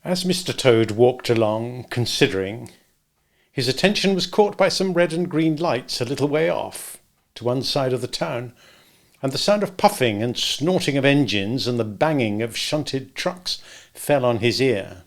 As Mr. Toad walked along, considering, his attention was caught by some red and green lights a little way off, to one side of the town, and the sound of puffing and snorting of engines and the banging of shunted trucks fell on his ear.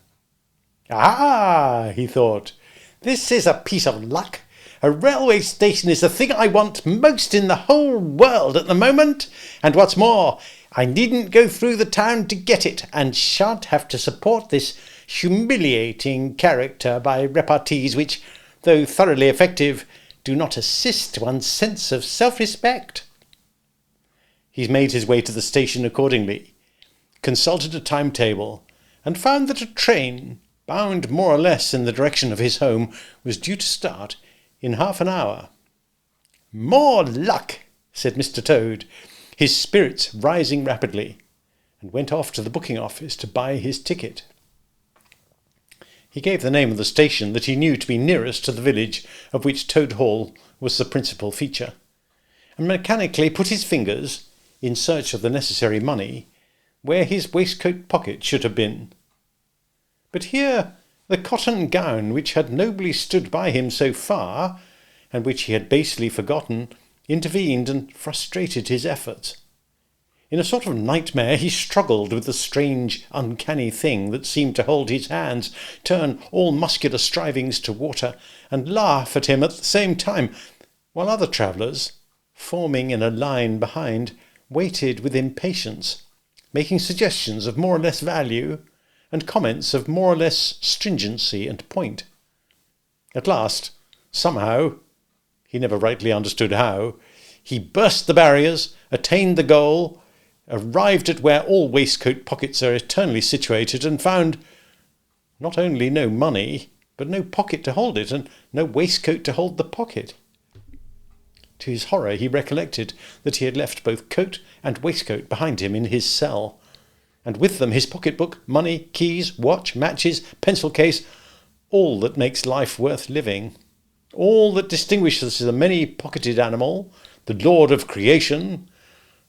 "Ah," he thought, "this is a piece of luck. A railway station is the thing I want most in the whole world at the moment, and what's more, I needn't go through the town to get it, and shan't have to support this humiliating character by repartees which, though thoroughly effective, do not assist one's sense of self-respect." He made his way to the station accordingly, consulted a timetable, and found that a train, bound more or less in the direction of his home, was due to start in half an hour. "More luck," said Mr. Toad, his spirits rising rapidly, and went off to the booking office to buy his ticket. He gave the name of the station that he knew to be nearest to the village of which Toad Hall was the principal feature, and mechanically put his fingers, in search of the necessary money, where his waistcoat pocket should have been. But here the cotton gown which had nobly stood by him so far, and which he had basely forgotten, intervened and frustrated his efforts. In a sort of nightmare he struggled with the strange, uncanny thing that seemed to hold his hands, turn all muscular strivings to water, and laugh at him at the same time, while other travellers, forming in a line behind, waited with impatience, making suggestions of more or less value, and comments of more or less stringency and point. At last, somehow, he never rightly understood how, he burst the barriers, attained the goal, arrived at where all waistcoat pockets are eternally situated, and found not only no money, but no pocket to hold it, and no waistcoat to hold the pocket. To his horror he recollected that he had left both coat and waistcoat behind him in his cell, and with them his pocket-book, money, keys, watch, matches, pencil case, all that makes life worth living, all that distinguishes the many-pocketed animal, the lord of creation,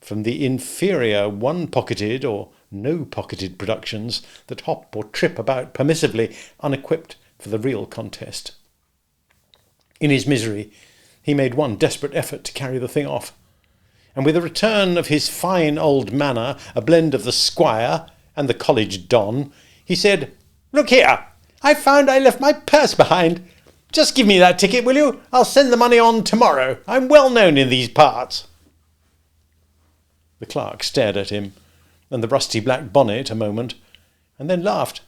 from the inferior one-pocketed or no-pocketed productions that hop or trip about permissively, unequipped for the real contest. In his misery, he made one desperate effort to carry the thing off, and with a return of his fine old manner, a blend of the squire and the college don, he said, "Look here, I found I left my purse behind. Just give me that ticket, will you? I'll send the money on tomorrow. I'm well known in these parts." The clerk stared at him and the rusty black bonnet a moment, and then laughed.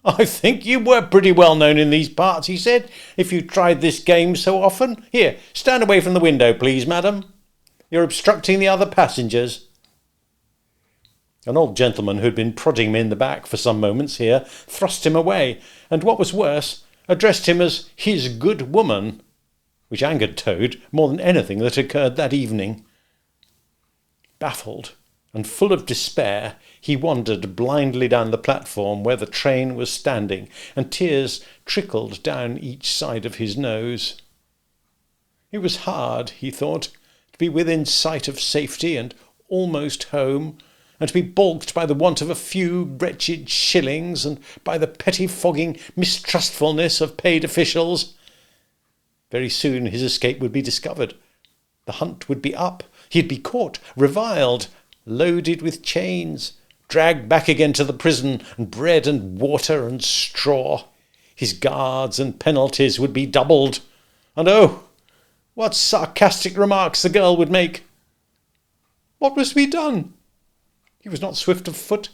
"I think you were pretty well known in these parts," he said, "if you tried this game so often. Here, stand away from the window, please, madam. You're obstructing the other passengers." An old gentleman who had been prodding him in the back for some moments here thrust him away, and what was worse, addressed him as his good woman, which angered Toad more than anything that occurred that evening. Baffled and full of despair, he wandered blindly down the platform where the train was standing, and tears trickled down each side of his nose. It was hard, he thought, to be within sight of safety and almost home, and to be balked by the want of a few wretched shillings, and by the pettifogging mistrustfulness of paid officials. Very soon his escape would be discovered. The hunt would be up. He'd be caught, reviled, loaded with chains, dragged back again to the prison, and bread and water and straw. His guards and penalties would be doubled. And oh, what sarcastic remarks the girl would make! What was to be done? He was not swift of foot.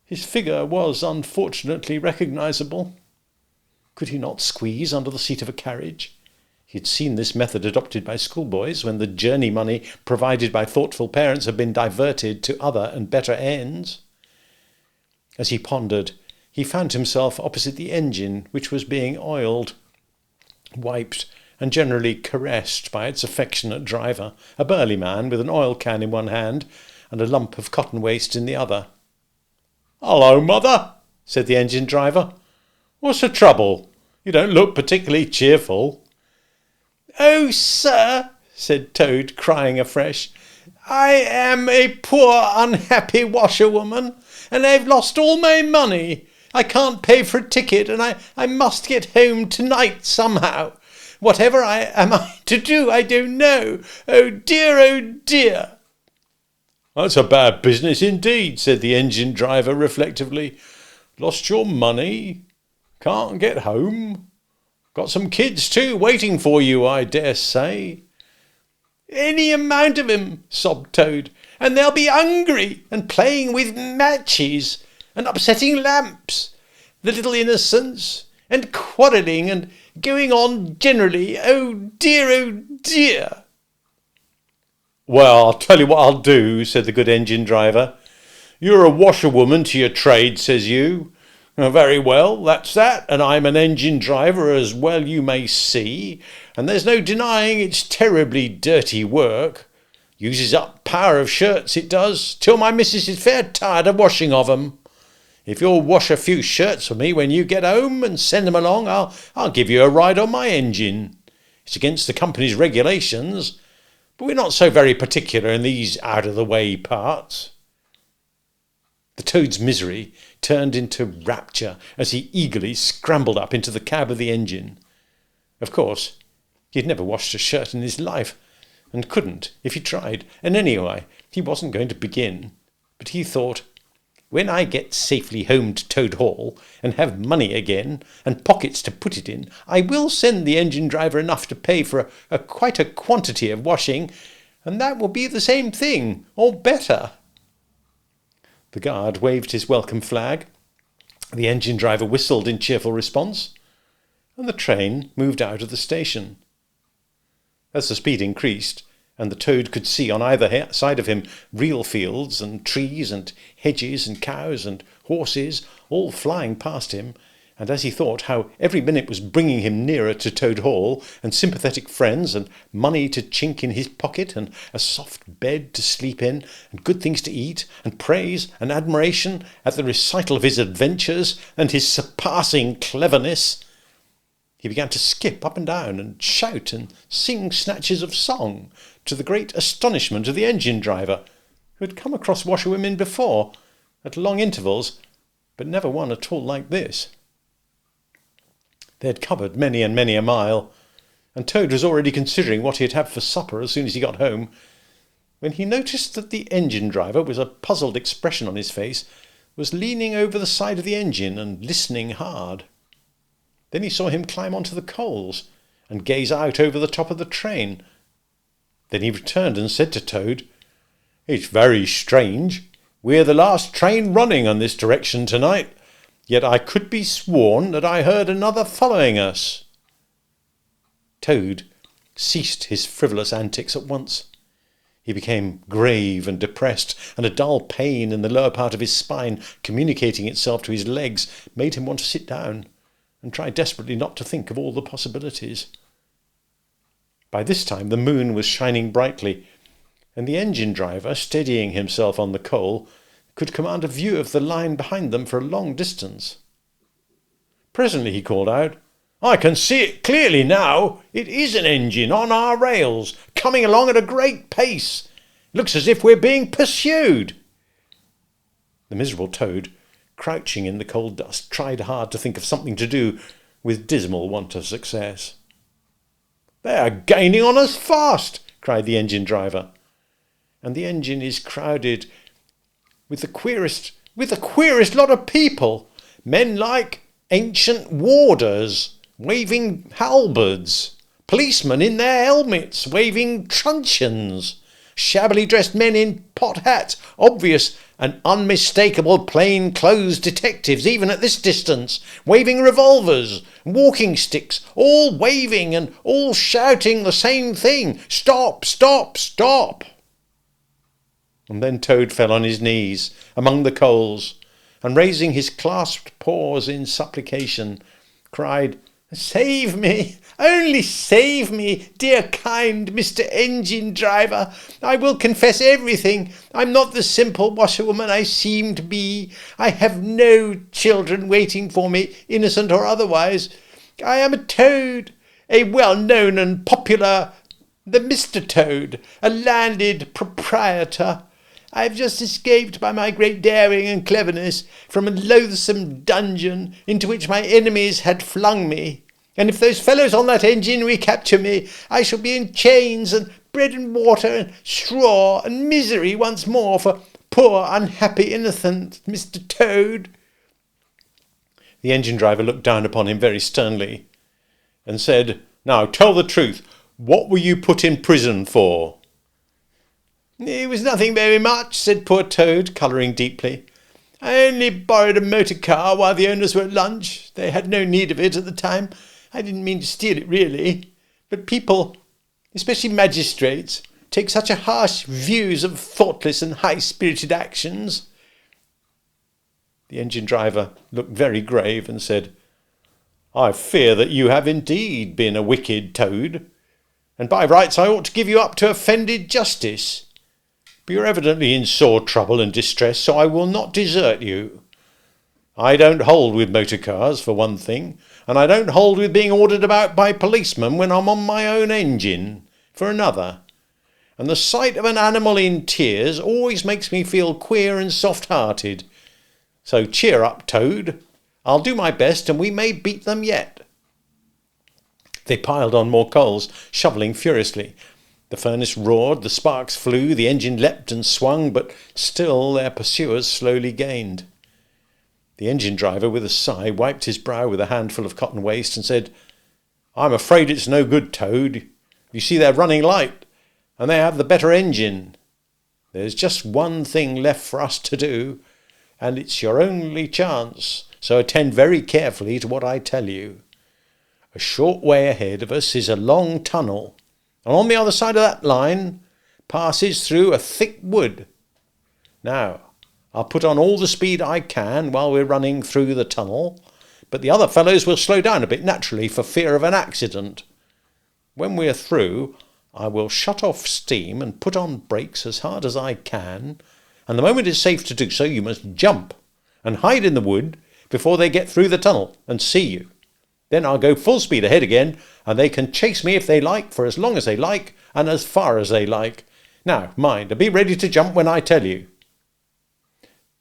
His figure was unfortunately recognisable. Could he not squeeze under the seat of a carriage? He had seen this method adopted by schoolboys when the journey money provided by thoughtful parents had been diverted to other and better ends. As he pondered, he found himself opposite the engine which was being oiled, wiped and generally caressed by its affectionate driver, a burly man with an oil can in one hand and a lump of cotton waste in the other. "Hullo, mother," said the engine driver. "What's the trouble? You don't look particularly cheerful." "Oh, sir," said Toad, crying afresh, "I am a poor unhappy washerwoman, and I've lost all my money. I can't pay for a ticket, and I must get home tonight somehow. Whatever am I to do, I don't know. Oh dear, oh dear." "That's a bad business indeed," said the engine driver reflectively. "Lost your money? Can't get home? Got some kids too waiting for you, I dare say." "Any amount of 'em," sobbed Toad, "and they'll be hungry and playing with matches and upsetting lamps, the little innocents, and quarrelling and going on generally. Oh dear, oh dear." "Well, I'll tell you what I'll do," said the good engine driver. "You're a washerwoman to your trade, says you. Very well, that's that, and I'm an engine driver as well you may see, and there's no denying it's terribly dirty work. Uses up power of shirts, it does, till my missus is fair tired of washing of 'em. If you'll wash a few shirts for me when you get home and send 'em along, I'll give you a ride on my engine. It's against the company's regulations, but we're not so very particular in these out-of-the-way parts." The Toad's misery turned into rapture as he eagerly scrambled up into the cab of the engine. Of course, he had never washed a shirt in his life, and couldn't if he tried, and anyway, he wasn't going to begin. But he thought, "When I get safely home to Toad Hall, and have money again, and pockets to put it in, I will send the engine driver enough to pay for quite a quantity of washing, and that will be the same thing, or better." The guard waved his welcome flag, the engine driver whistled in cheerful response, and the train moved out of the station. As the speed increased, and the Toad could see on either side of him real fields and trees and hedges and cows and horses all flying past him, and as he thought how every minute was bringing him nearer to Toad Hall, and sympathetic friends, and money to chink in his pocket, and a soft bed to sleep in, and good things to eat, and praise and admiration at the recital of his adventures and his surpassing cleverness, he began to skip up and down and shout and sing snatches of song, to the great astonishment of the engine driver, who had come across washerwomen before, at long intervals, but never one at all like this. They had covered many and many a mile, and Toad was already considering what he'd have for supper as soon as he got home, when he noticed that the engine driver, with a puzzled expression on his face, was leaning over the side of the engine and listening hard. Then he saw him climb onto the coals and gaze out over the top of the train. Then he returned and said to Toad, "It's very strange. We're the last train running on this direction tonight, yet I could be sworn that I heard another following us." Toad ceased his frivolous antics at once. He became grave and depressed, and a dull pain in the lower part of his spine, communicating itself to his legs, made him want to sit down and try desperately not to think of all the possibilities. By this time the moon was shining brightly, and the engine driver, steadying himself on the coal, could command a view of the line behind them for a long distance. Presently he called out, "I can see it clearly now. It is an engine on our rails, coming along at a great pace. Looks as if we're being pursued." The miserable Toad, crouching in the coal dust, tried hard to think of something to do, with dismal want of success. "They are gaining on us fast," cried the engine driver. "And the engine is crowded with the queerest lot of people, men like ancient warders, waving halberds, policemen in their helmets, waving truncheons, shabbily dressed men in pot hats, obvious and unmistakable plain-clothes detectives, even at this distance, waving revolvers, walking sticks, all waving and all shouting the same thing, 'Stop, stop, stop!'" And then Toad fell on his knees among the coals, and raising his clasped paws in supplication, cried, "Save me! Only save me, dear kind Mr. Engine Driver! I will confess everything. I'm not the simple washerwoman I seem to be. I have no children waiting for me, innocent or otherwise. I am a Toad, a well-known and popular, the Mr. Toad, a landed proprietor, I have just escaped by my great daring and cleverness from a loathsome dungeon into which my enemies had flung me. And if those fellows on that engine recapture me, I shall be in chains and bread and water and straw and misery once more for poor unhappy innocent Mr. Toad." The engine driver looked down upon him very sternly and said, "Now tell the truth. What were you put in prison for?" "It was nothing very much," said poor Toad, colouring deeply. "I only borrowed a motor car while the owners were at lunch. They had no need of it at the time. I didn't mean to steal it, really. But people, especially magistrates, take such a harsh views of thoughtless and high-spirited actions." The engine driver looked very grave and said, "I fear that you have indeed been a wicked Toad, and by rights I ought to give you up to offended justice. But you're evidently in sore trouble and distress, so I will not desert you. I don't hold with motor cars, for one thing, and I don't hold with being ordered about by policemen when I'm on my own engine, for another. And the sight of an animal in tears always makes me feel queer and soft-hearted. So cheer up, Toad. I'll do my best, and we may beat them yet." They piled on more coals, shovelling furiously. The furnace roared, the sparks flew, the engine leapt and swung, but still their pursuers slowly gained. The engine driver, with a sigh, wiped his brow with a handful of cotton waste and said, "I'm afraid it's no good, Toad. You see, they're running light, and they have the better engine. There's just one thing left for us to do, and it's your only chance, so attend very carefully to what I tell you. A short way ahead of us is a long tunnel, and on the other side of that line passes through a thick wood. Now, I'll put on all the speed I can while we're running through the tunnel, but the other fellows will slow down a bit naturally for fear of an accident. When we're through, I will shut off steam and put on brakes as hard as I can, and the moment it's safe to do so, you must jump and hide in the wood before they get through the tunnel and see you. Then I'll go full speed ahead again, and they can chase me if they like, for as long as they like, and as far as they like. Now, mind, and be ready to jump when I tell you."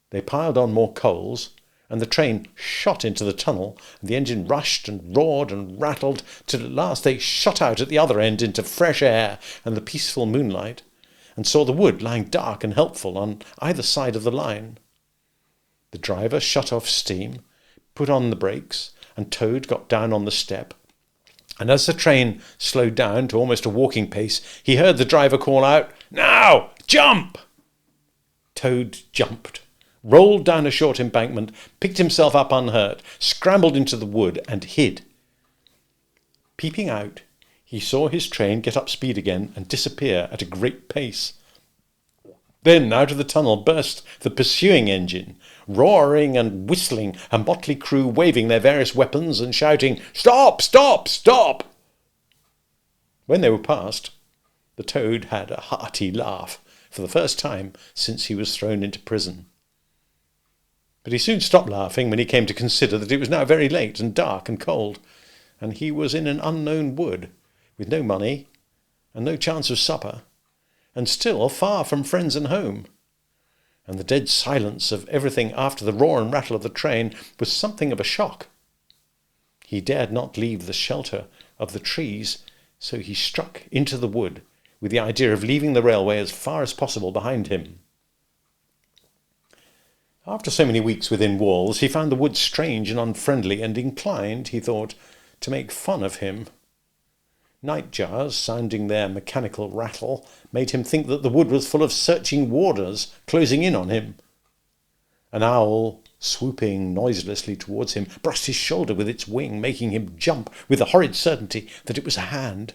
They piled on more coals, and the train shot into the tunnel, and the engine rushed and roared and rattled, till at last they shot out at the other end into fresh air and the peaceful moonlight, and saw the wood lying dark and helpful on either side of the line. The driver shut off steam, put on the brakes, and Toad got down on the step. And as the train slowed down to almost a walking pace, he heard the driver call out, "Now, jump!" Toad jumped, rolled down a short embankment, picked himself up unhurt, scrambled into the wood, and hid. Peeping out, he saw his train get up speed again and disappear at a great pace. Then out of the tunnel burst the pursuing engine, roaring and whistling, a motley crew waving their various weapons and shouting, "Stop! Stop! Stop!" When they were past, the Toad had a hearty laugh, for the first time since he was thrown into prison. But he soon stopped laughing when he came to consider that it was now very late and dark and cold, and he was in an unknown wood, with no money and no chance of supper, and still far from friends and home. And the dead silence of everything after the roar and rattle of the train was something of a shock. He dared not leave the shelter of the trees, so he struck into the wood with the idea of leaving the railway as far as possible behind him. After so many weeks within walls, he found the wood strange and unfriendly, and inclined, he thought, to make fun of him. Nightjars, sounding their mechanical rattle, made him think that the wood was full of searching warders closing in on him. An owl, swooping noiselessly towards him, brushed his shoulder with its wing, making him jump with the horrid certainty that it was a hand.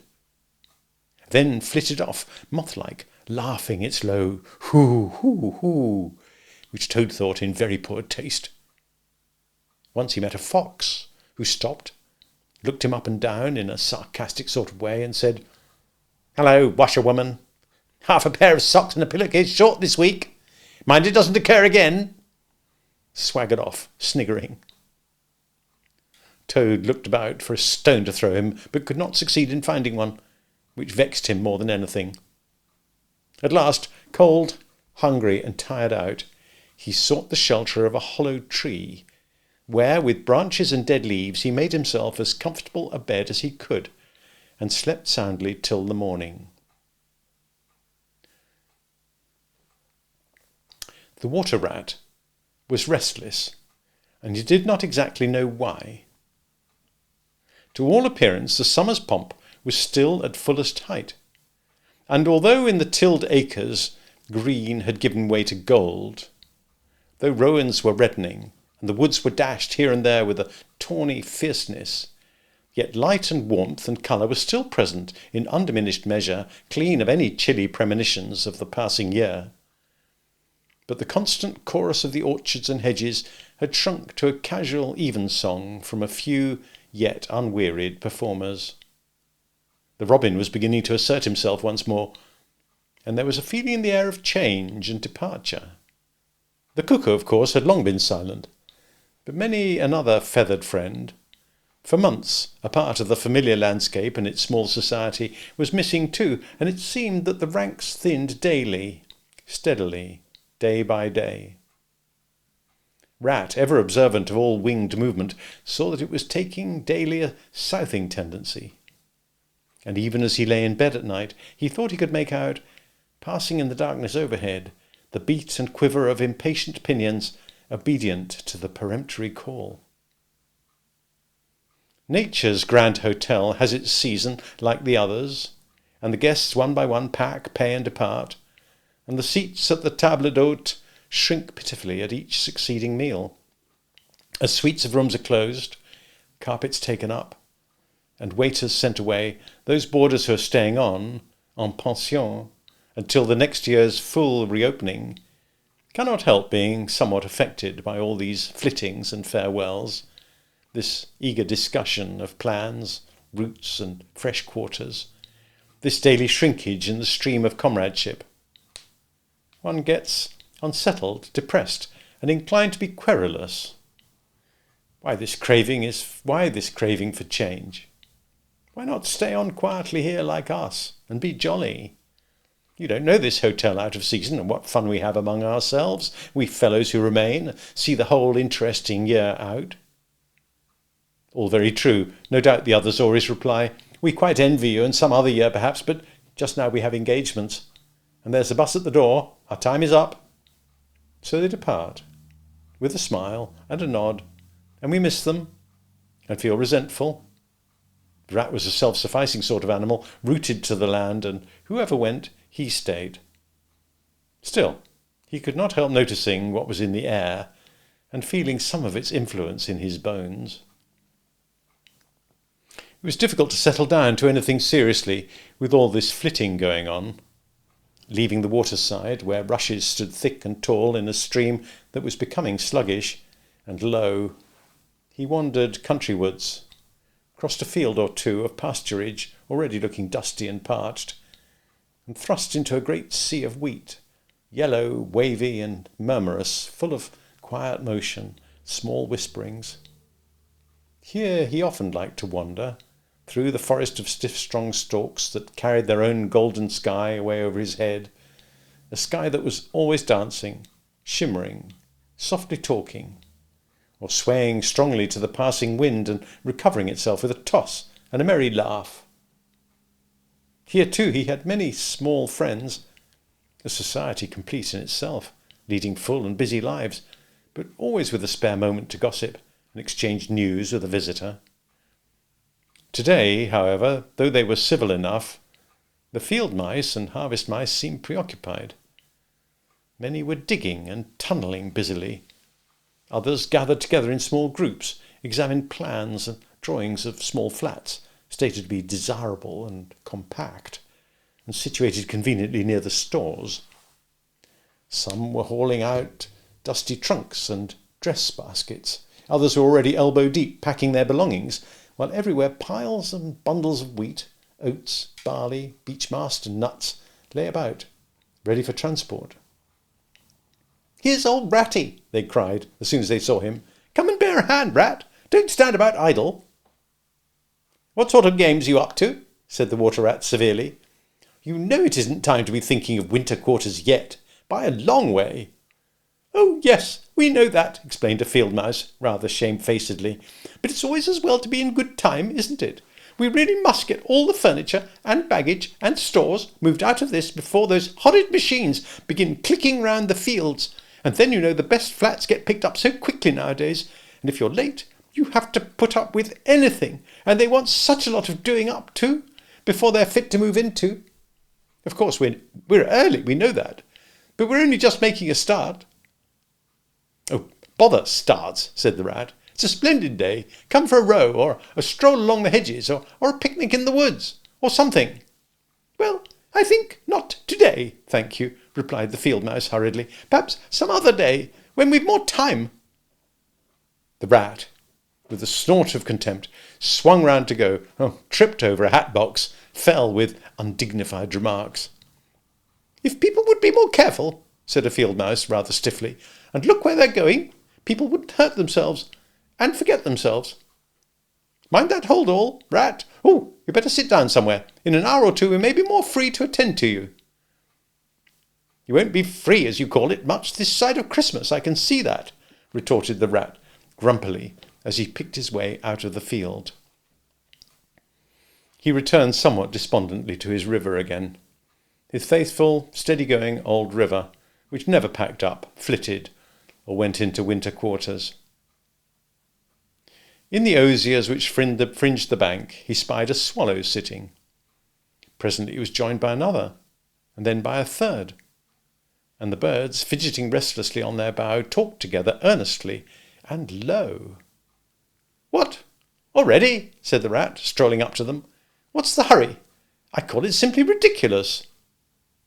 Then flitted off, moth-like, laughing its low hoo, hoo, hoo, which Toad thought in very poor taste. Once he met a fox, who stopped, looked him up and down in a sarcastic sort of way, and said, "Hello, washerwoman. Half a pair of socks and a pillowcase short this week. Mind it doesn't occur again." Swaggered off, sniggering. Toad looked about for a stone to throw him, but could not succeed in finding one, which vexed him more than anything. At last, cold, Hungry and tired out, he sought the shelter of a hollow tree, where, with branches and dead leaves, he made himself as comfortable a bed as he could, and slept soundly till the morning. The water rat was restless, and he did not exactly know why. To all appearance, the summer's pomp was still at fullest height, and although in the tilled acres green had given way to gold, though rowans were reddening, and the woods were dashed here and there with a tawny fierceness, yet light and warmth and colour were still present in undiminished measure, clean of any chilly premonitions of the passing year. But the constant chorus of the orchards and hedges had shrunk to a casual evensong from a few yet unwearied performers. The robin was beginning to assert himself once more, and there was a feeling in the air of change and departure. The cuckoo, of course, had long been silent, but many another feathered friend, for months a part of the familiar landscape and its small society, was missing too, and it seemed that the ranks thinned daily, steadily, day by day. Rat, ever observant of all winged movement, saw that it was taking daily a southing tendency, and even as he lay in bed at night, he thought he could make out, passing in the darkness overhead, the beat and quiver of impatient pinions obedient to the peremptory call. Nature's grand hotel has its season like the others, and the guests one by one pack, pay, and depart, and the seats at the table d'hôte shrink pitifully at each succeeding meal. As suites of rooms are closed, carpets taken up, and waiters sent away, those boarders who are staying on, en pension, until the next year's full reopening, cannot help being somewhat affected by all these flittings and farewells, this eager discussion of plans, routes, and fresh quarters, this daily shrinkage in the stream of comradeship. One gets unsettled, depressed, and inclined to be querulous. Why this craving for change? Why not stay on quietly here like us and be jolly? You don't know this hotel out of season, and what fun we have among ourselves, we fellows who remain, see the whole interesting year out. All very true. No doubt the others always reply, we quite envy you, and some other year perhaps, but just now we have engagements. And there's the bus at the door. Our time is up. So they depart, with a smile and a nod, and we miss them, and feel resentful. The rat was a self-sufficing sort of animal, rooted to the land, and whoever went, he stayed. Still, he could not help noticing what was in the air, and feeling some of its influence in his bones. It was difficult to settle down to anything seriously with all this flitting going on. Leaving the waterside, where rushes stood thick and tall in a stream that was becoming sluggish and low, he wandered countrywards, crossed a field or two of pasturage already looking dusty and parched, and thrust into a great sea of wheat, yellow, wavy, and murmurous, full of quiet motion, small whisperings. Here he often liked to wander, through the forest of stiff strong stalks that carried their own golden sky away over his head, a sky that was always dancing, shimmering, softly talking, or swaying strongly to the passing wind and recovering itself with a toss and a merry laugh. Here too he had many small friends, a society complete in itself, leading full and busy lives, but always with a spare moment to gossip and exchange news with a visitor. Today, however, though they were civil enough, the field mice and harvest mice seemed preoccupied. Many were digging and tunnelling busily. Others gathered together in small groups, examined plans and drawings of small flats, stated to be desirable and compact, and situated conveniently near the stores. Some were hauling out dusty trunks and dress baskets. Others were already elbow-deep packing their belongings, while everywhere piles and bundles of wheat, oats, barley, beech mast, and nuts lay about, ready for transport. "Here's old Ratty," they cried as soon as they saw him. "Come and bear a hand, Rat. Don't stand about idle." "What sort of games are you up to?" said the water rat severely. "You know it isn't time to be thinking of winter quarters yet. by a long way." "Oh, yes, we know that," explained a field mouse, rather shamefacedly. "But it's always as well to be in good time, isn't it? We really must get all the furniture and baggage and stores moved out of this before those horrid machines begin clicking round the fields. And then, you know, the best flats get picked up so quickly nowadays, and if you're late, you have to put up with anything, and they want such a lot of doing up too, before they're fit to move into. Of course, we're early, we know that, but we're only just making a start." "Oh, bother starts," said the rat. "It's a splendid day. Come for a row, or a stroll along the hedges, or a picnic in the woods, or something." "Well, I think not today, thank you," replied the field mouse hurriedly. "Perhaps some other day, when we've more time." The rat, with a snort of contempt, swung round to go, tripped over a hat box, fell with undignified remarks. "If people would be more careful," said a field mouse rather stiffly, "and look where they're going, people wouldn't hurt themselves and forget themselves. Mind that hold all, rat. Oh, you better sit down somewhere. In an hour or two we may be more free to attend to you." "You won't be free, as you call it, much this side of Christmas, I can see that," retorted the rat grumpily, as he picked his way out of the field. He returned somewhat despondently to his river again. His faithful, steady-going old river, which never packed up, flitted, or went into winter quarters. In the osiers which fringed the bank, he spied a swallow sitting. Presently he was joined by another, and then by a third, and the birds, fidgeting restlessly on their bough, talked together earnestly and low. "What, already?" said the rat, strolling up to them. "What's the hurry? I call it simply ridiculous."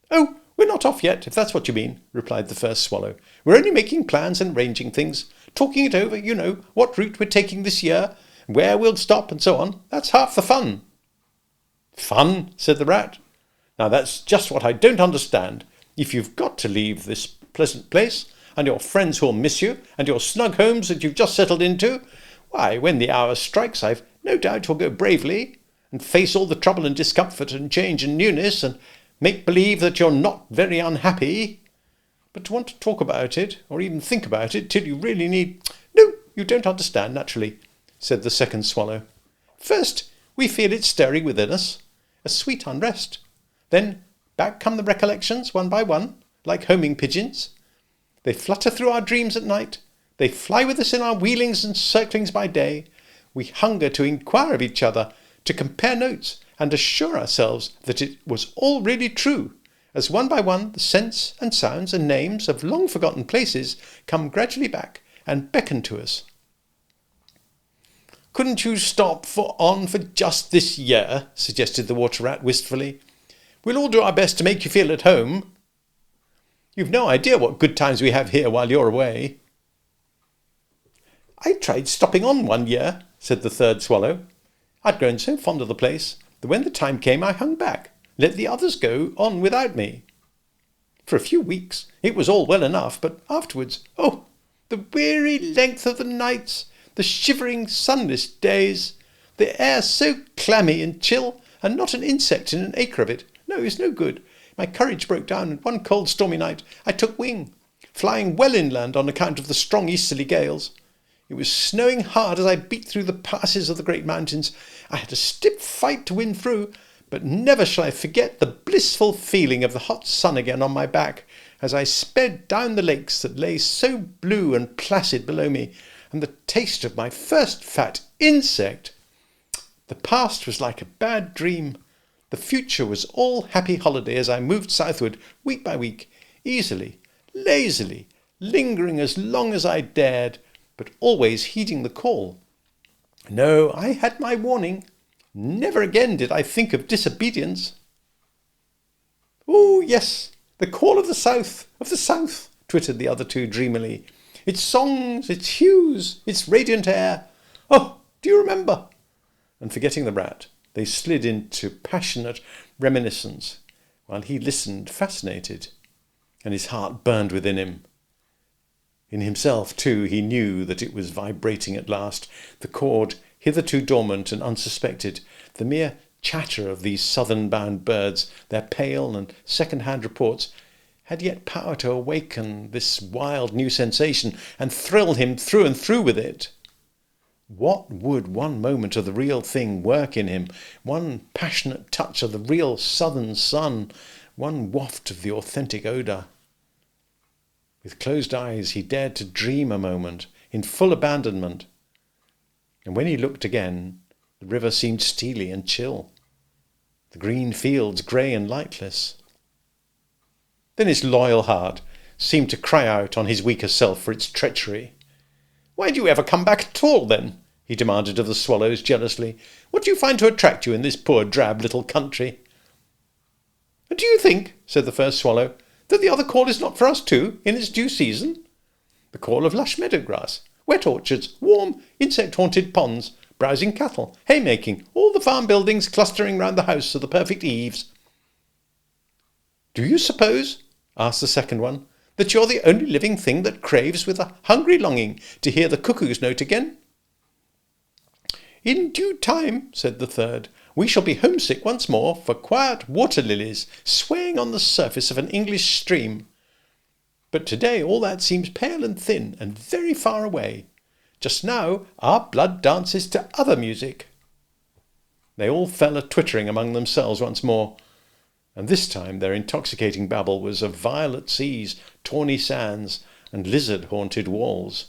"Oh, we're not off yet, if that's what you mean," replied the first swallow. "We're only making plans and arranging things, talking it over, you know, what route we're taking this year, where we'll stop, and so on. That's half the fun." "Fun?" said the rat. "Now that's just what I don't understand. If you've got to leave this pleasant place, and your friends who'll miss you, and your snug homes that you've just settled into, why, when the hour strikes, I've no doubt you'll go bravely, and face all the trouble and discomfort and change and newness, and make believe that you're not very unhappy. But to want to talk about it, or even think about it, till you really need—" "No, you don't understand, naturally," said the second swallow. "First, we feel it stirring within us, a sweet unrest. Then back come the recollections, one by one, like homing pigeons. They flutter through our dreams at night. They fly with us in our wheelings and circlings by day. We hunger to inquire of each other, to compare notes, and assure ourselves that it was all really true, as one by one the scents and sounds and names of long-forgotten places come gradually back and beckon to us." "Couldn't you stop on for just this year?" suggested the water rat wistfully. "We'll all do our best to make you feel at home. You've no idea what good times we have here while you're away." "I tried stopping on one year," said the third swallow. "I'd grown so fond of the place that when the time came I hung back, let the others go on without me. For a few weeks it was all well enough, but afterwards, oh, the weary length of the nights, the shivering sunless days, the air so clammy and chill, and not an insect in an acre of it. No, it was no good. My courage broke down, and one cold stormy night I took wing, flying well inland on account of the strong easterly gales. It was snowing hard as I beat through the passes of the great mountains. I had a stiff fight to win through, but never shall I forget the blissful feeling of the hot sun again on my back as I sped down the lakes that lay so blue and placid below me, and the taste of my first fat insect. The past was like a bad dream. The future was all happy holiday as I moved southward week by week, easily, lazily, lingering as long as I dared, but always heeding the call. No, I had my warning. Never again did I think of disobedience." "Oh, yes, the call of the south, twittered the other two dreamily. "Its songs, its hues, its radiant air. Oh, do you remember?" And forgetting the rat, they slid into passionate reminiscence, while he listened fascinated, and his heart burned within him. In himself, too, he knew that it was vibrating at last, the chord hitherto dormant and unsuspected, the mere chatter of these southern-bound birds, their pale and second-hand reports, had yet power to awaken this wild new sensation and thrill him through and through with it. What would one moment of the real thing work in him, one passionate touch of the real southern sun, one waft of the authentic odour? With closed eyes he dared to dream a moment, in full abandonment. And when he looked again, the river seemed steely and chill, the green fields grey and lightless. Then his loyal heart seemed to cry out on his weaker self for its treachery. "Why do you ever come back at all, then?" he demanded of the swallows jealously. "What do you find to attract you in this poor drab little country?" "And do you think," said the first swallow, "that the other call is not for us too, in its due season? The call of lush meadow grass, wet orchards, warm, insect-haunted ponds, browsing cattle, haymaking, all the farm buildings clustering round the house of the perfect eaves." "Do you suppose," asked the second one, "that you're the only living thing that craves with a hungry longing to hear the cuckoo's note again?" "In due time," said the third, "we shall be homesick once more for quiet water lilies swaying on the surface of an English stream. But today all that seems pale and thin and very far away. Just now our blood dances to other music." They all fell a-twittering among themselves once more, and this time their intoxicating babble was of violet seas, tawny sands, and lizard-haunted walls.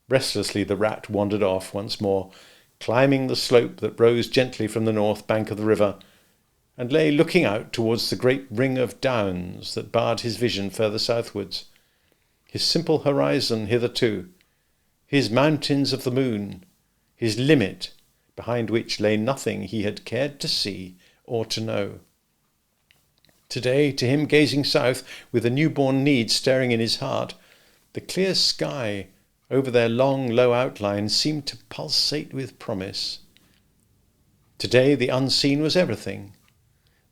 Restlessly the rat wandered off once more, climbing the slope that rose gently from the north bank of the river, and lay looking out towards the great ring of downs that barred his vision further southwards, his simple horizon hitherto, his mountains of the moon, his limit, behind which lay nothing he had cared to see or to know. Today, to him gazing south, with a newborn need stirring in his heart, the clear sky over their long, low outlines seemed to pulsate with promise. Today the unseen was everything,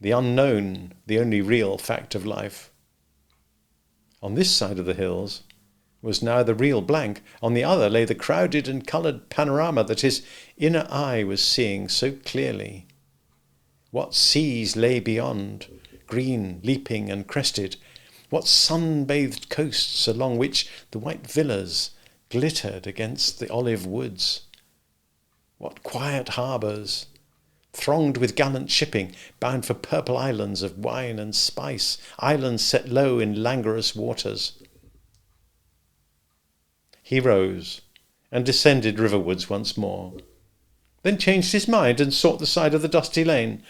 the unknown the only real fact of life. On this side of the hills was now the real blank, on the other lay the crowded and coloured panorama that his inner eye was seeing so clearly. What seas lay beyond, green, leaping and crested, what sun-bathed coasts along which the white villas glittered against the olive woods, what quiet harbours, thronged with gallant shipping, bound for purple islands of wine and spice, islands set low in languorous waters. He rose and descended riverwards once more, then changed his mind and sought the side of the dusty lane.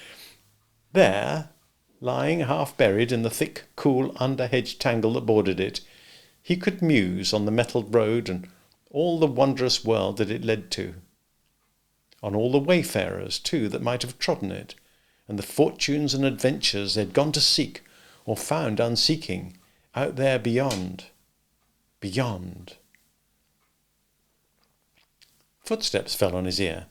There, lying half buried in the thick, cool under-hedge tangle that bordered it, he could muse on the metalled road and all the wondrous world that it led to, on all the wayfarers, too, that might have trodden it, and the fortunes and adventures they had gone to seek, or found unseeking, out there beyond. Footsteps fell on his ear,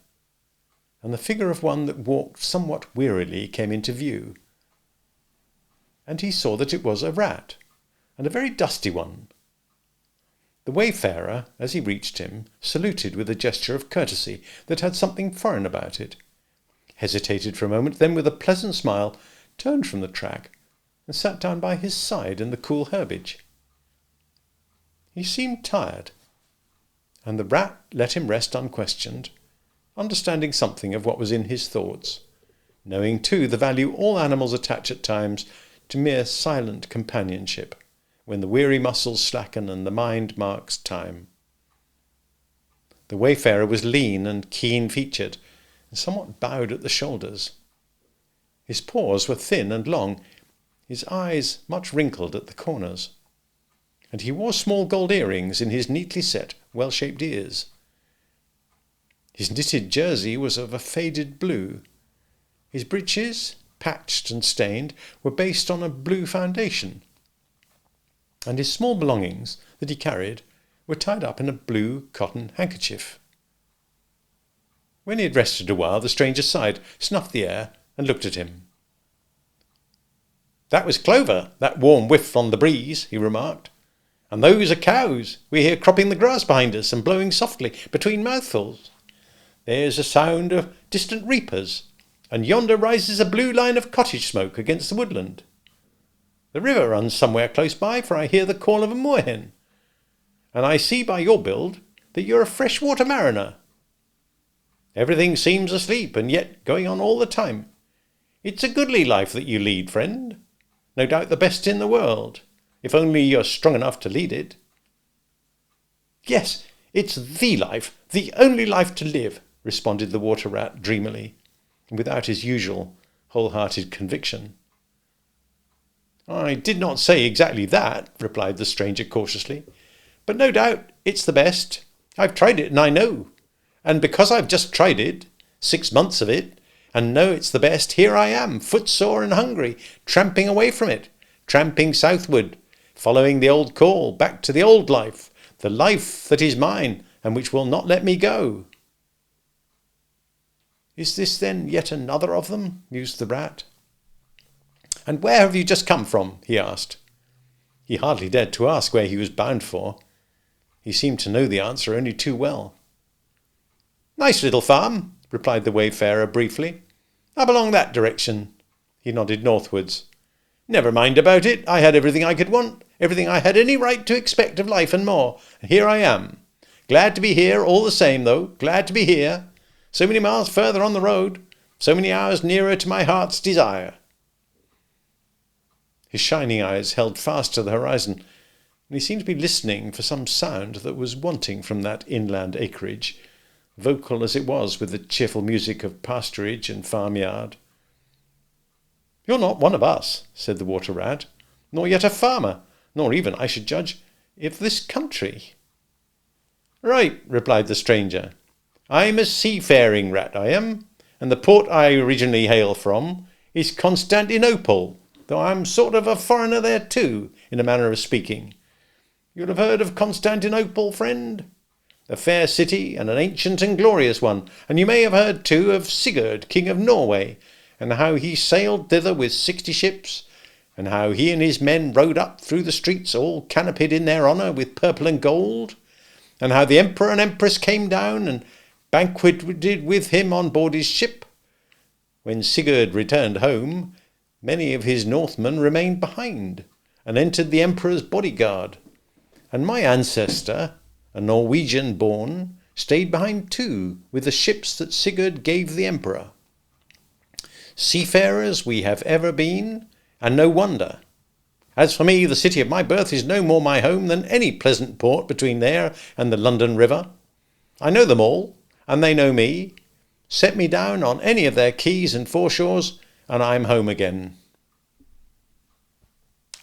and the figure of one that walked somewhat wearily came into view, and he saw that it was a rat, and a very dusty one. The wayfarer, as he reached him, saluted with a gesture of courtesy that had something foreign about it, hesitated for a moment, then with a pleasant smile turned from the track and sat down by his side in the cool herbage. He seemed tired, and the rat let him rest unquestioned, understanding something of what was in his thoughts, knowing too the value all animals attach at times to mere silent companionship, when the weary muscles slacken and the mind marks time. The wayfarer was lean and keen-featured, and somewhat bowed at the shoulders. His paws were thin and long, his eyes much wrinkled at the corners, and he wore small gold earrings in his neatly set, well-shaped ears. His knitted jersey was of a faded blue. His breeches, patched and stained, were based on a blue foundation, and his small belongings that he carried were tied up in a blue cotton handkerchief. When he had rested a while, the stranger sighed, snuffed the air, and looked at him. "That was clover, that warm whiff on the breeze," he remarked. "And those are cows we hear cropping the grass behind us and blowing softly between mouthfuls. There's a sound of distant reapers, and yonder rises a blue line of cottage smoke against the woodland. The river runs somewhere close by, for I hear the call of a moorhen. And I see by your build that you're a freshwater mariner. Everything seems asleep, and yet going on all the time. It's a goodly life that you lead, friend. No doubt the best in the world, if only you're strong enough to lead it. Yes, it's the life, the only life to live, responded the water rat dreamily, and without his usual wholehearted conviction. I did not say exactly that, replied the stranger cautiously, but no doubt it's the best. I've tried it and I know. And because I've just tried it, 6 months of it, and know it's the best, here I am, footsore and hungry, tramping away from it, tramping southward, following the old call, back to the old life, the life that is mine and which will not let me go. Is this then yet another of them? Mused the rat. And where have you just come from? He asked. He hardly dared to ask where he was bound for. He seemed to know the answer only too well. Nice little farm, replied the wayfarer briefly. Up along that direction. He nodded northwards. Never mind about it. I had everything I could want, everything I had any right to expect of life and more. And here I am. Glad to be here all the same, though. Glad to be here. So many miles further on the road. So many hours nearer to my heart's desire. His shining eyes held fast to the horizon, and he seemed to be listening for some sound that was wanting from that inland acreage, vocal as it was with the cheerful music of pasturage and farmyard. You're not one of us, said the water rat, nor yet a farmer, nor even, I should judge, of this country. Right, replied the stranger. I'm a seafaring rat, I am, and the port I originally hail from is Constantinople, though I'm sort of a foreigner there too, in a manner of speaking. You'll have heard of Constantinople, friend? A fair city, and an ancient and glorious one, and you may have heard too of Sigurd, king of Norway, and how he sailed thither with 60 ships, and how he and his men rode up through the streets all canopied in their honour with purple and gold, and how the emperor and empress came down and banqueted with him on board his ship. When Sigurd returned home, many of his Northmen remained behind, and entered the emperor's bodyguard, and my ancestor, a Norwegian born, stayed behind too, with the ships that Sigurd gave the emperor. Seafarers we have ever been, and no wonder. As for me, the city of my birth is no more my home than any pleasant port between there and the London River. I know them all, and they know me. Set me down on any of their quays and foreshores, and I'm home again.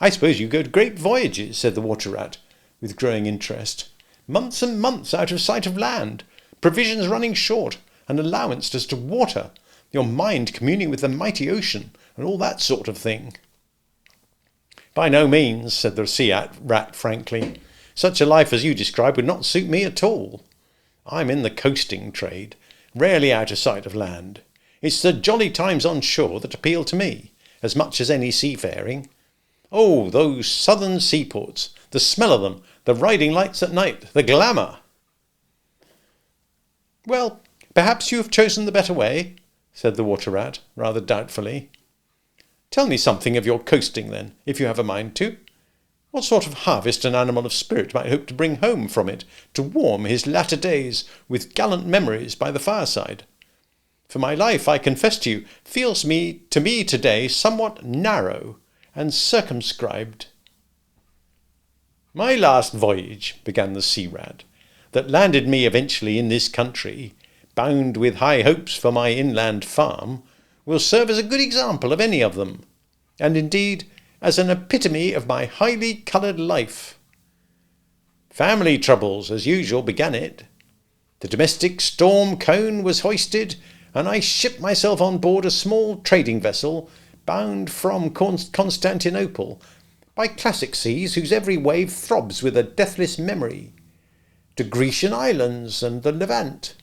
I suppose you go to great voyages, said the water rat, with growing interest. Months and months out of sight of land, provisions running short, and allowance as to water, your mind communing with the mighty ocean, and all that sort of thing. By no means, said the sea rat frankly. Such a life as you describe would not suit me at all. I'm in the coasting trade, rarely out of sight of land. It's the jolly times on shore that appeal to me, as much as any seafaring. Oh, those southern seaports, the smell of them, the riding lights at night, the glamour. Well, perhaps you have chosen the better way, said the water rat, rather doubtfully. Tell me something of your coasting, then, if you have a mind to. What sort of harvest an animal of spirit might hope to bring home from it, to warm his latter days with gallant memories by the fireside? For my life, I confess to you, feels to me today somewhat narrow and circumscribed. My last voyage, began the sea rat, that landed me eventually in this country, bound with high hopes for my inland farm, will serve as a good example of any of them, and indeed as an epitome of my highly coloured life. Family troubles, as usual, began it. The domestic storm cone was hoisted, and I shipped myself on board a small trading vessel bound from Constantinople by classic seas whose every wave throbs with a deathless memory, to Grecian islands and the Levant.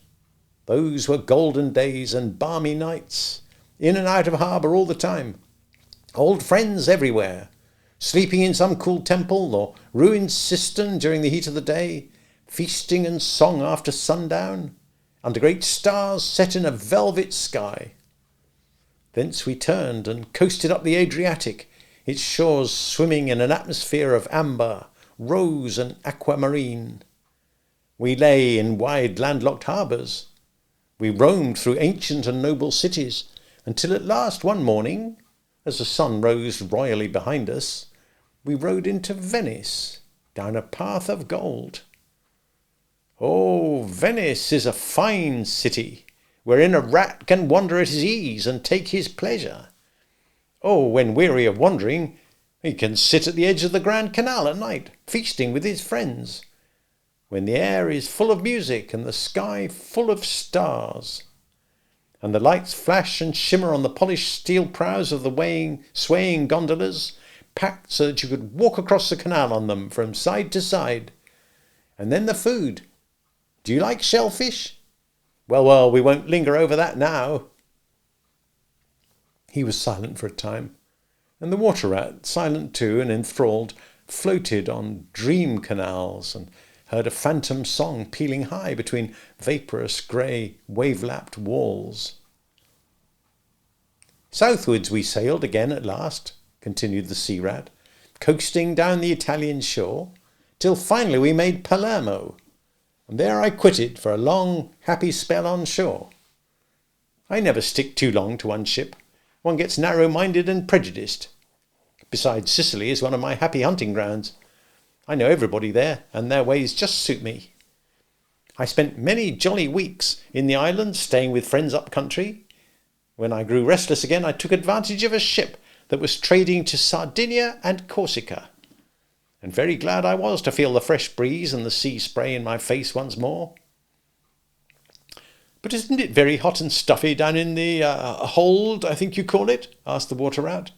Those were golden days and balmy nights, in and out of harbour all the time, old friends everywhere, sleeping in some cool temple or ruined cistern during the heat of the day, feasting and song after sundown, under great stars set in a velvet sky. Thence we turned and coasted up the Adriatic its shores swimming in an atmosphere of amber, rose and aquamarine. We lay in wide landlocked harbours. We roamed through ancient and noble cities, until at last one morning, as the sun rose royally behind us, we rode into Venice, down a path of gold. Oh, Venice is a fine city, wherein a rat can wander at his ease and take his pleasure. Oh, when weary of wandering, he can sit at the edge of the Grand Canal at night, feasting with his friends, when the air is full of music and the sky full of stars, and the lights flash and shimmer on the polished steel prows of the swaying gondolas, packed so that you could walk across the canal on them from side to side. And then the food. Do you like shellfish? Well, we won't linger over that now. He was silent for a time, and the water rat, silent too and enthralled, floated on dream canals and heard a phantom song pealing high between vaporous grey wave-lapped walls. Southwards we sailed again at last, continued the sea rat, coasting down the Italian shore, till finally we made Palermo, and there I quitted for a long, happy spell on shore. I never stick too long to one ship. One gets narrow-minded and prejudiced. Besides, Sicily is one of my happy hunting grounds. I know everybody there, and their ways just suit me. I spent many jolly weeks in the islands, staying with friends up country. When I grew restless again, I took advantage of a ship that was trading to Sardinia and Corsica, and very glad I was to feel the fresh breeze and the sea spray in my face once more. But isn't it very hot and stuffy down in the hold, I think you call it? Asked the water rat.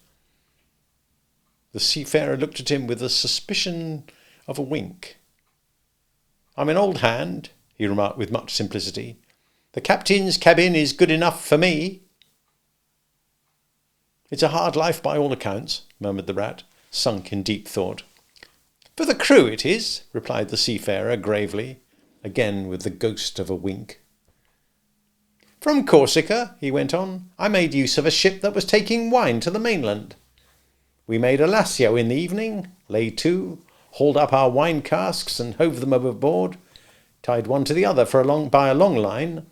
The seafarer looked at him with the suspicion of a wink. I'm an old hand, he remarked with much simplicity. The captain's cabin is good enough for me. It's a hard life by all accounts, murmured the rat, sunk in deep thought. For the crew it is, replied the seafarer gravely, again with the ghost of a wink. From Corsica, he went on, I made use of a ship that was taking wine to the mainland. We made a lassio in the evening, lay to, hauled up our wine casks and hove them overboard, tied one to the other by a long line.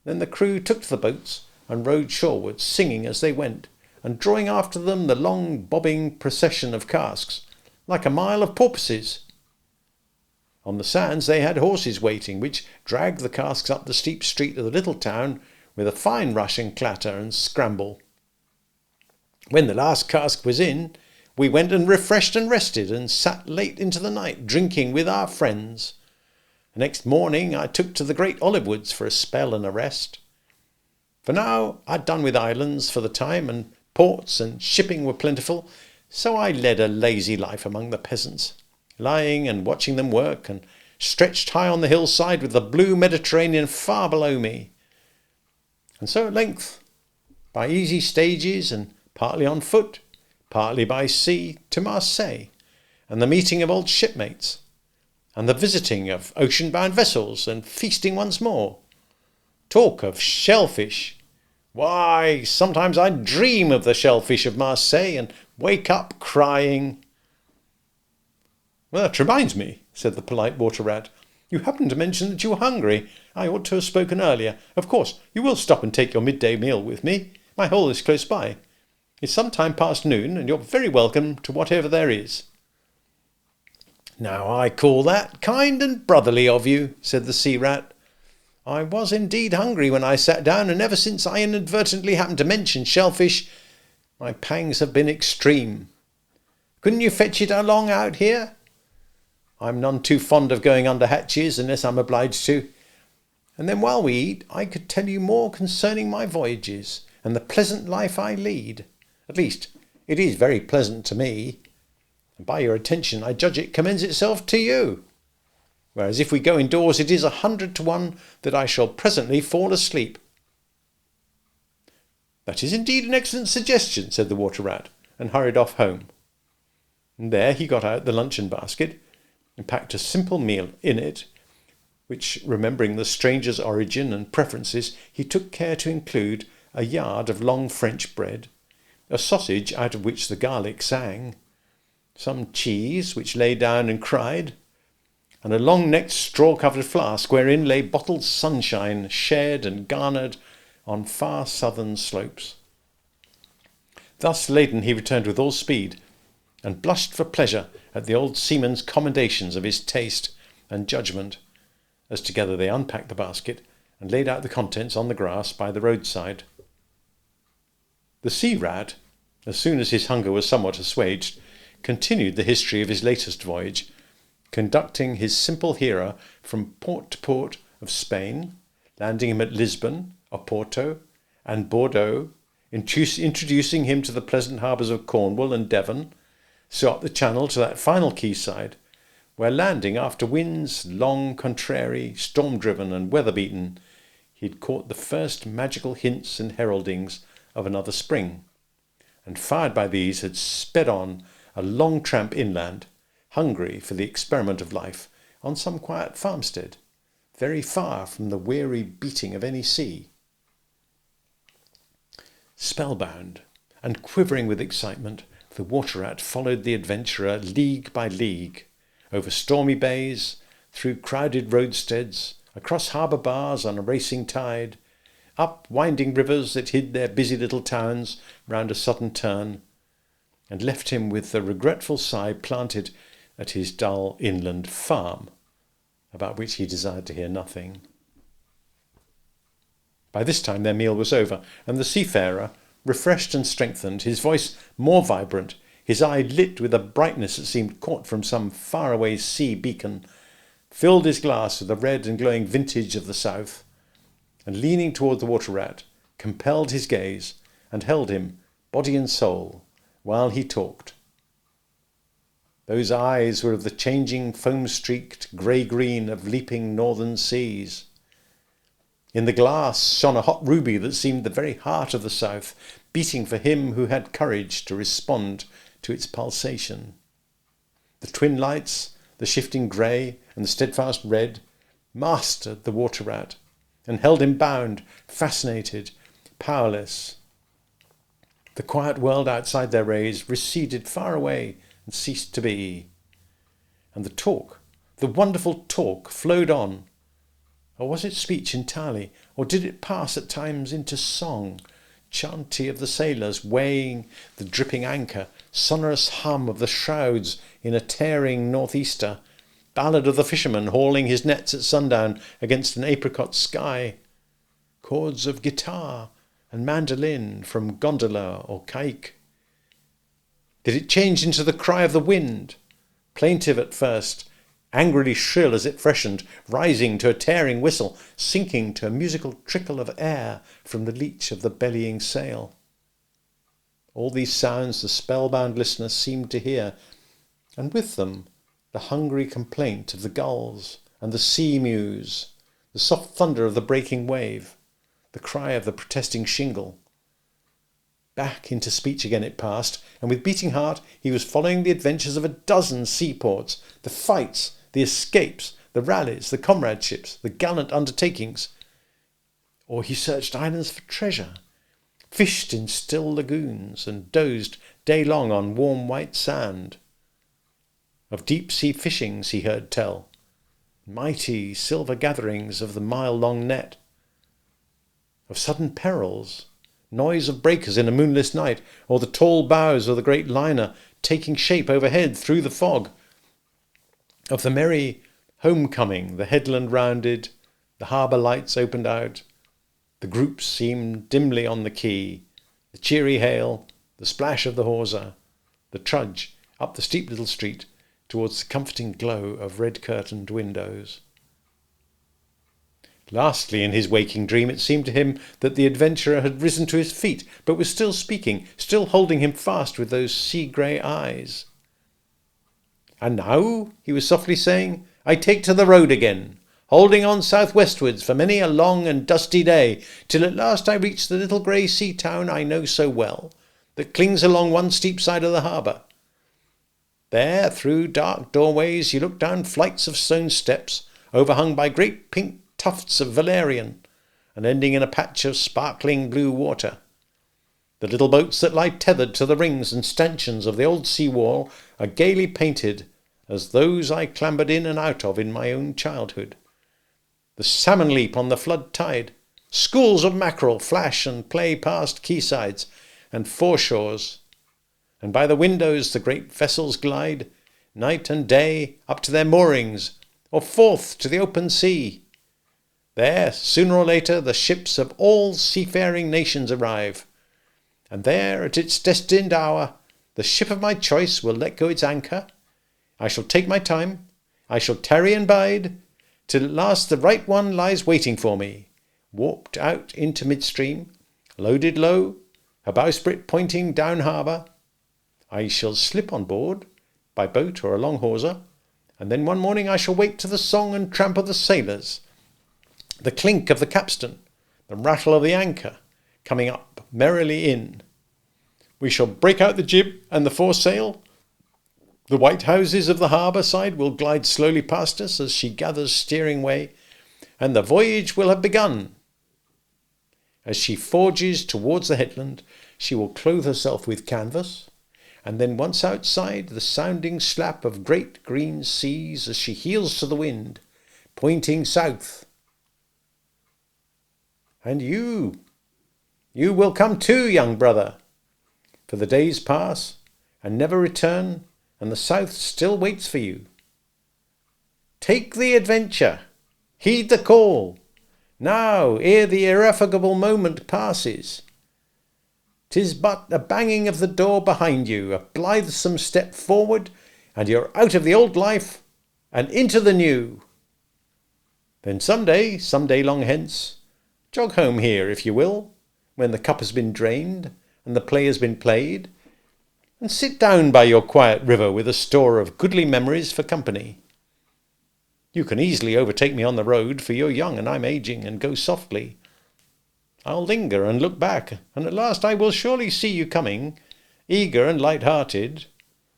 Then the crew took to the boats and rowed shorewards, singing as they went, and drawing after them the long bobbing procession of casks, like a mile of porpoises. On the sands they had horses waiting, which dragged the casks up the steep street of the little town with a fine rush and clatter and scramble. When the last cask was in, we went and refreshed and rested, and sat late into the night, drinking with our friends. The next morning I took to the great olive woods for a spell and a rest. For now I'd done with islands for the time, and ports and shipping were plentiful, so I led a lazy life among the peasants, lying and watching them work, and stretched high on the hillside with the blue Mediterranean far below me. And so at length, by easy stages, and partly on foot, partly by sea, to Marseille, and the meeting of old shipmates, and the visiting of ocean-bound vessels, and feasting once more. Talk of shellfish! Why, sometimes I dream of the shellfish of Marseille, and wake up crying. Well, that reminds me, said the polite water rat. You happened to mention that you were hungry. I ought to have spoken earlier. Of course, you will stop and take your midday meal with me. My hole is close by. It's some time past noon, and you're very welcome to whatever there is. Now I call that kind and brotherly of you, said the sea rat. I was indeed hungry when I sat down, and ever since I inadvertently happened to mention shellfish, my pangs have been extreme. Couldn't you fetch it along out here? I'm none too fond of going under hatches unless I'm obliged to. And then while we eat, I could tell you more concerning my voyages and the pleasant life I lead. At least, it is very pleasant to me. And by your attention, I judge it commends itself to you. Whereas if we go indoors, it is 100 to 1 that I shall presently fall asleep. That is indeed an excellent suggestion, said the water rat, and hurried off home. And there he got out the luncheon basket and packed a simple meal in it, which, remembering the stranger's origin and preferences, he took care to include a yard of long French bread, a sausage out of which the garlic sang, some cheese which lay down and cried, and a long-necked straw-covered flask wherein lay bottled sunshine shared and garnered on far southern slopes. Thus laden he returned with all speed, and blushed for pleasure at the old seaman's commendations of his taste and judgment, as together they unpacked the basket and laid out the contents on the grass by the roadside. The sea rat, as soon as his hunger was somewhat assuaged, continued the history of his latest voyage, conducting his simple hearer from port to port of Spain, landing him at Lisbon, Oporto, and Bordeaux, introducing him to the pleasant harbours of Cornwall and Devon, so up the channel to that final quayside, where landing after winds long, contrary, storm-driven and weather-beaten, he had caught the first magical hints and heraldings of another spring, and fired by these had sped on a long tramp inland, hungry for the experiment of life on some quiet farmstead, very far from the weary beating of any sea. Spellbound and quivering with excitement, the water rat followed the adventurer league by league, over stormy bays, through crowded roadsteads, across harbour bars on a racing tide, up winding rivers that hid their busy little towns round a sudden turn, and left him with the regretful sigh planted at his dull inland farm, about which he desired to hear nothing. By this time their meal was over, and the seafarer, refreshed and strengthened, his voice more vibrant, his eye lit with a brightness that seemed caught from some faraway sea beacon, filled his glass with the red and glowing vintage of the south, and leaning toward the water rat, compelled his gaze, and held him, body and soul, while he talked. Those eyes were of the changing, foam-streaked grey-green of leaping northern seas. In the glass shone a hot ruby that seemed the very heart of the south, beating for him who had courage to respond to its pulsation. The twin lights, the shifting grey and the steadfast red, mastered the water rat and held him bound, fascinated, powerless. The quiet world outside their rays receded far away and ceased to be. And the talk, the wonderful talk, flowed on. Or was it speech entirely, or did it pass at times into song, chanty of the sailors weighing the dripping anchor, sonorous hum of the shrouds in a tearing northeaster, ballad of the fisherman hauling his nets at sundown against an apricot sky, chords of guitar and mandolin from gondola or caique? Did it change into the cry of the wind, plaintive at first, angrily shrill as it freshened, rising to a tearing whistle, sinking to a musical trickle of air from the leach of the bellying sail? All these sounds the spellbound listener seemed to hear, and with them the hungry complaint of the gulls and the sea mews, the soft thunder of the breaking wave, the cry of the protesting shingle. Back into speech again it passed, and with beating heart he was following the adventures of a dozen seaports, the fights, the escapes, the rallies, the comradeships, the gallant undertakings. Or he searched islands for treasure, fished in still lagoons, and dozed day long on warm white sand. Of deep-sea fishings he heard tell, mighty silver gatherings of the mile-long net. Of sudden perils, noise of breakers in a moonless night, or the tall bows of the great liner taking shape overhead through the fog. Of the merry homecoming, the headland rounded, the harbour lights opened out, the groups seemed dimly on the quay, the cheery hail, the splash of the hawser, the trudge up the steep little street towards the comforting glow of red-curtained windows. Lastly, in his waking dream, it seemed to him that the adventurer had risen to his feet, but was still speaking, still holding him fast with those sea-grey eyes. "And now," he was softly saying, "I take to the road again, holding on south-westwards for many a long and dusty day, till at last I reach the little grey sea town I know so well, that clings along one steep side of the harbour. There, through dark doorways, you look down flights of stone steps, overhung by great pink tufts of valerian, and ending in a patch of sparkling blue water. The little boats that lie tethered to the rings and stanchions of the old sea-wall are gaily painted as those I clambered in and out of in my own childhood. The salmon leap on the flood tide. Schools of mackerel flash and play past quaysides and foreshores. And by the windows the great vessels glide, night and day, up to their moorings, or forth to the open sea. There, sooner or later, the ships of all seafaring nations arrive. And there, at its destined hour, the ship of my choice will let go its anchor. I shall take my time. I shall tarry and bide, till at last the right one lies waiting for me, warped out into midstream, loaded low, her bowsprit pointing down harbour. I shall slip on board, by boat or a long hawser, and then one morning I shall wake to the song and tramp of the sailors, the clink of the capstan, the rattle of the anchor, coming up merrily in. We shall break out the jib and the foresail. The white houses of the harbour side will glide slowly past us as she gathers steering way, and the voyage will have begun. As she forges towards the headland, she will clothe herself with canvas, and then once outside, the sounding slap of great green seas as she heels to the wind, pointing south. And you will come too, young brother, for the days pass and never return, and the south still waits for you. Take the adventure, heed the call, now, ere the irrefragable moment passes. 'Tis but a banging of the door behind you, a blithesome step forward, and you're out of the old life and into the new. Then some day long hence, jog home here, if you will, when the cup has been drained and the play has been played, and sit down by your quiet river with a store of goodly memories for company. You can easily overtake me on the road, for you're young and I'm aging, and go softly. I'll linger and look back, and at last I will surely see you coming, eager and light-hearted,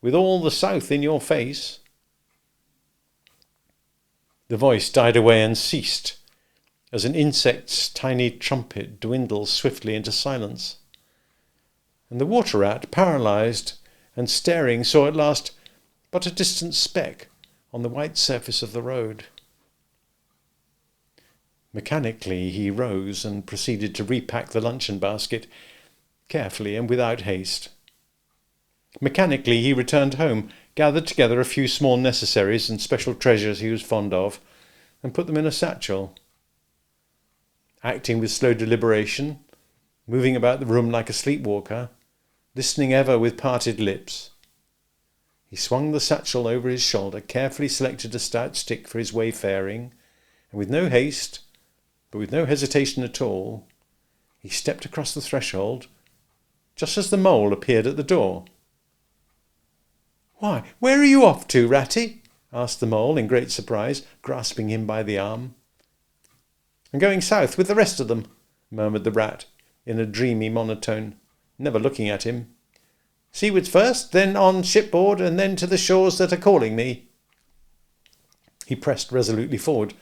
with all the south in your face. The voice died away and ceased, as an insect's tiny trumpet dwindles swiftly into silence. And the water-rat, paralysed and staring, saw at last but a distant speck on the white surface of the road. Mechanically he rose and proceeded to repack the luncheon basket, carefully and without haste. Mechanically he returned home, gathered together a few small necessaries and special treasures he was fond of, and put them in a satchel. Acting with slow deliberation, moving about the room like a sleepwalker, listening ever with parted lips, he swung the satchel over his shoulder, carefully selected a stout stick for his wayfaring, and with no haste, but with no hesitation at all, he stepped across the threshold, just as the mole appeared at the door. "Why, where are you off to, Ratty?" asked the mole in great surprise, grasping him by the arm. "I'm going south with the rest of them," murmured the rat, in a dreamy monotone, never looking at him. "Seawards first, then on shipboard, and then to the shores that are calling me." He pressed resolutely forward,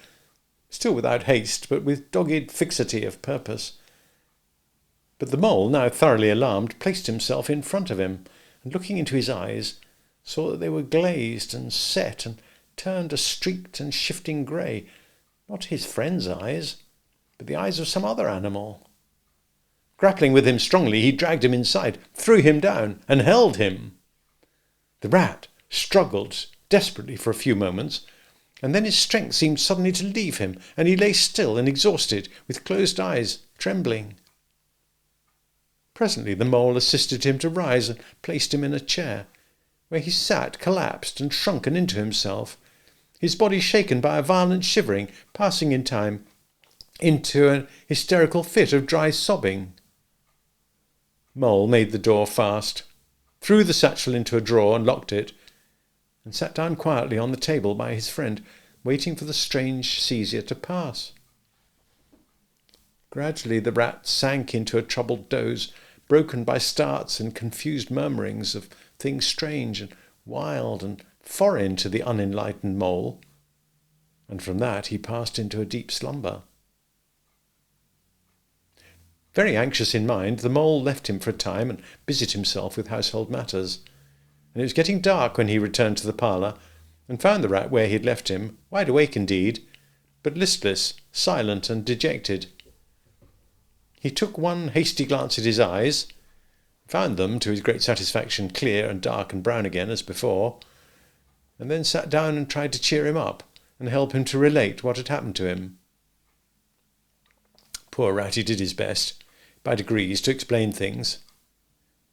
still without haste, but with dogged fixity of purpose. But the mole, now thoroughly alarmed, placed himself in front of him, and looking into his eyes, saw that they were glazed and set and turned a streaked and shifting grey, not his friend's eyes, but the eyes of some other animal. Grappling with him strongly, he dragged him inside, threw him down, and held him. The rat struggled desperately for a few moments, and then his strength seemed suddenly to leave him, and he lay still and exhausted, with closed eyes, trembling. Presently the mole assisted him to rise and placed him in a chair, where he sat collapsed and shrunken into himself, his body shaken by a violent shivering, passing in time into an hysterical fit of dry sobbing. Mole made the door fast, threw the satchel into a drawer and locked it, and sat down quietly on the table by his friend, waiting for the strange seizure to pass. Gradually the rat sank into a troubled doze, broken by starts and confused murmurings of things strange and wild and foreign to the unenlightened mole, and from that he passed into a deep slumber. Very anxious in mind, the mole left him for a time and busied himself with household matters. And it was getting dark when he returned to the parlour and found the rat where he had left him, wide awake indeed, but listless, silent and dejected. He took one hasty glance at his eyes, found them, to his great satisfaction, clear and dark and brown again as before, and then sat down and tried to cheer him up and help him to relate what had happened to him. Poor rat, he did his best, by degrees, to explain things.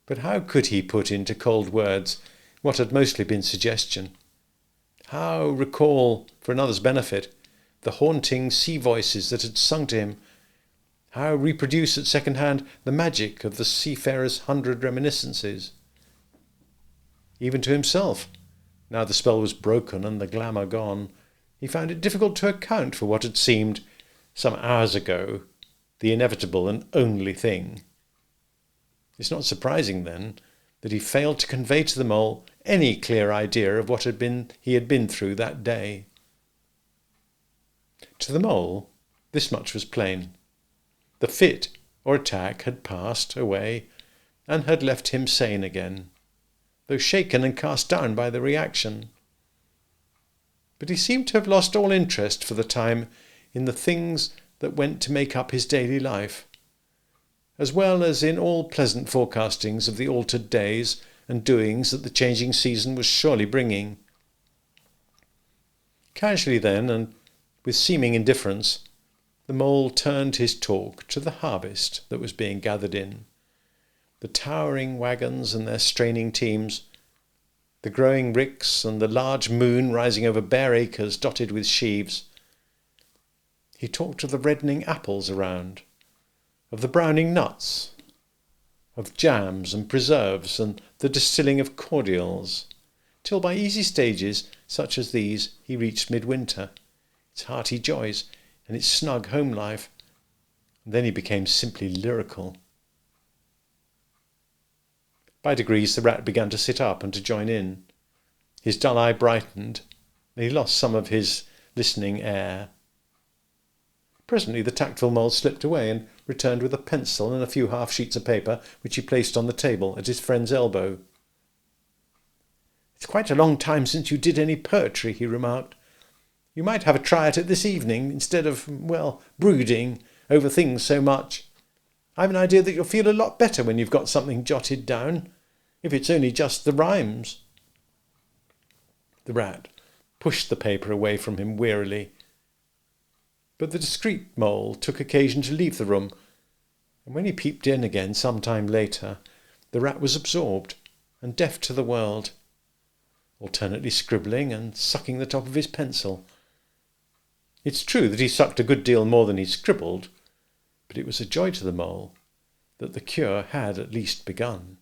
But how could he put into cold words what had mostly been suggestion? How recall, for another's benefit, the haunting sea voices that had sung to him? How reproduce at second hand the magic of the seafarer's 100 reminiscences? Even to himself, now the spell was broken and the glamour gone, he found it difficult to account for what had seemed, some hours ago, the inevitable and only thing. It's not surprising, then, that he failed to convey to the mole any clear idea of what he had been through that day. To the mole, this much was plain. The fit or attack had passed away and had left him sane again, though shaken and cast down by the reaction. But he seemed to have lost all interest for the time in the things that went to make up his daily life, as well as in all pleasant forecastings of the altered days and doings that the changing season was surely bringing. Casually then, and with seeming indifference, the mole turned his talk to the harvest that was being gathered in, the towering wagons and their straining teams, the growing ricks and the large moon rising over bare acres dotted with sheaves. He talked of the reddening apples around, of the browning nuts, of jams and preserves and the distilling of cordials, till by easy stages such as these he reached midwinter, its hearty joys and its snug home life, and then he became simply lyrical. By degrees the rat began to sit up and to join in. His dull eye brightened, and he lost some of his listening air. Presently the tactful mole slipped away and returned with a pencil and a few half-sheets of paper, which he placed on the table at his friend's elbow. "It's quite a long time since you did any poetry," he remarked. "You might have a try at it this evening, instead of, brooding over things so much. I've an idea that you'll feel a lot better when you've got something jotted down, if it's only just the rhymes." The rat pushed the paper away from him wearily, but the discreet mole took occasion to leave the room, and when he peeped in again some time later, the rat was absorbed and deaf to the world, alternately scribbling and sucking the top of his pencil. It's true that he sucked a good deal more than he scribbled, but it was a joy to the mole that the cure had at least begun.